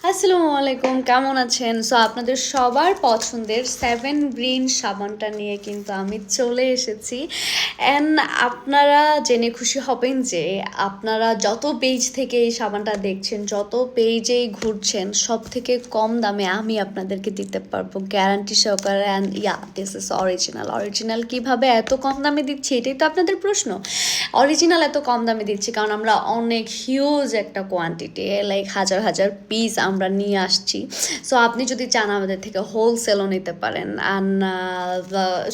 আসসালামু আলাইকুম, কেমন আছেন? সো আপনাদের সবার পছন্দের 7 গ্রিন সাবানটা নিয়ে কিন্তু আমি চলে এসেছি। অ্যান্ড আপনারা জেনে খুশি হবেন যে আপনারা যত পেজ থেকে এই সাবানটা দেখছেন, যত পেজেই ঘুরছেন, সব থেকে কম দামে আমি আপনাদেরকে দিতে পারবো গ্যারান্টি সহকারে। অ্যান্ড দিস ইজ অরিজিনাল কীভাবে এত কম দামে দিচ্ছি, এটাই তো আপনাদের প্রশ্ন। অরিজিনাল এত কম দামে দিচ্ছি কারণ আমরা অনেক হিউজ একটা কোয়ান্টিটি, লাইক হাজার হাজার পিস আমরা নিয়ে আসছি। সো আপনি যদি চান আমাদের থেকে হোলসেলও নিতে পারেন। অ্যান্ড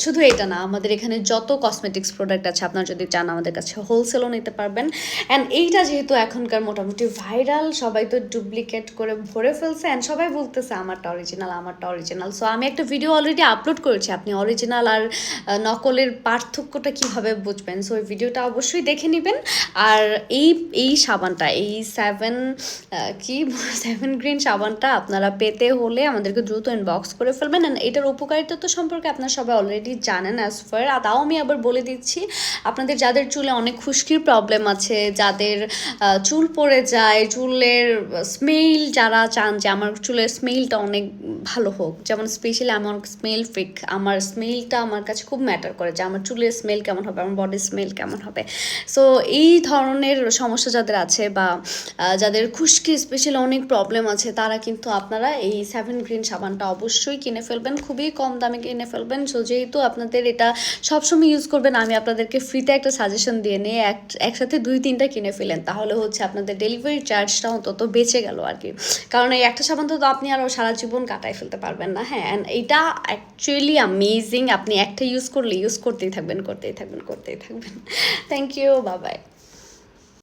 শুধু এটা না, আমাদের এখানে যত কসমেটিক্স প্রোডাক্ট আছে আপনারা যদি চান আমাদের কাছে হোলসেলও নিতে পারবেন। অ্যান্ড এইটা যেহেতু এখনকার মোটামুটি ভাইরাল, সবাই তো ডুপ্লিকেট করে ভরে ফেলছে অ্যান্ড সবাই বলতেছে আমারটা অরিজিনাল। সো আমি একটা ভিডিও অলরেডি আপলোড করেছি, আপনি অরিজিনাল আর নকলের পার্থক্যটা কিভাবে বুঝবেন। সো ওই ভিডিওটা অবশ্যই দেখে নেবেন। আর এই সাবানটা, এই 7 গ্রিন সাবানটা আপনারা পেতে হলে আমাদেরকে দ্রুত ইনবক্স করে ফেলবেন। অ্যান্ড এটার উপকারিতা তো সম্পর্কে আপনারা সবাই অলরেডি জানেন অ্যাজ ফার। তাও আমি আবার বলে দিচ্ছি, আপনাদের যাদের চুলে অনেক খুশকির প্রবলেম আছে, যাদের চুল পড়ে যায়, চুলের স্মেল, যারা চান যে আমার চুলের স্মেলটা অনেক ভালো হোক, যেমন স্পেশালি আমার স্মেল ফ্রিক, আমার স্মেলটা আমার কাছে খুব ম্যাটার করে যে আমার চুলের স্মেল কেমন হবে, আমার বডির স্মেল কেমন হবে। সো এই ধরনের সমস্যা যাদের আছে বা যাদের খুশকি স্পেশালি অনেক প্রবলেম আছে, তারা কিন্তু আপনারা এই 7 গ্রিন সাবানটা অবশ্যই কিনে ফেলবেন, খুবই কম দামে কিনে ফেলবেন। সো যেহেতু আপনাদের এটা সবসময় ইউজ করবেন, আমি আপনাদেরকে ফ্রিতে একটা সাজেশন দিয়ে নিয়ে একসাথে 2-3টা কিনে ফেলেন, তাহলে হচ্ছে আপনাদের ডেলিভারি চার্জটা অন্তত বেঁচে গেল আর কি। কারণ এই একটা সাবান তো আপনি আরও সারা জীবন কাটাই ফেলতে পারবেন না। হ্যাঁ, অ্যান্ড এইটা অ্যাকচুয়ালি অ্যামেজিং। আপনি একটা ইউজ করতেই থাকবেন। Thank you, bye by.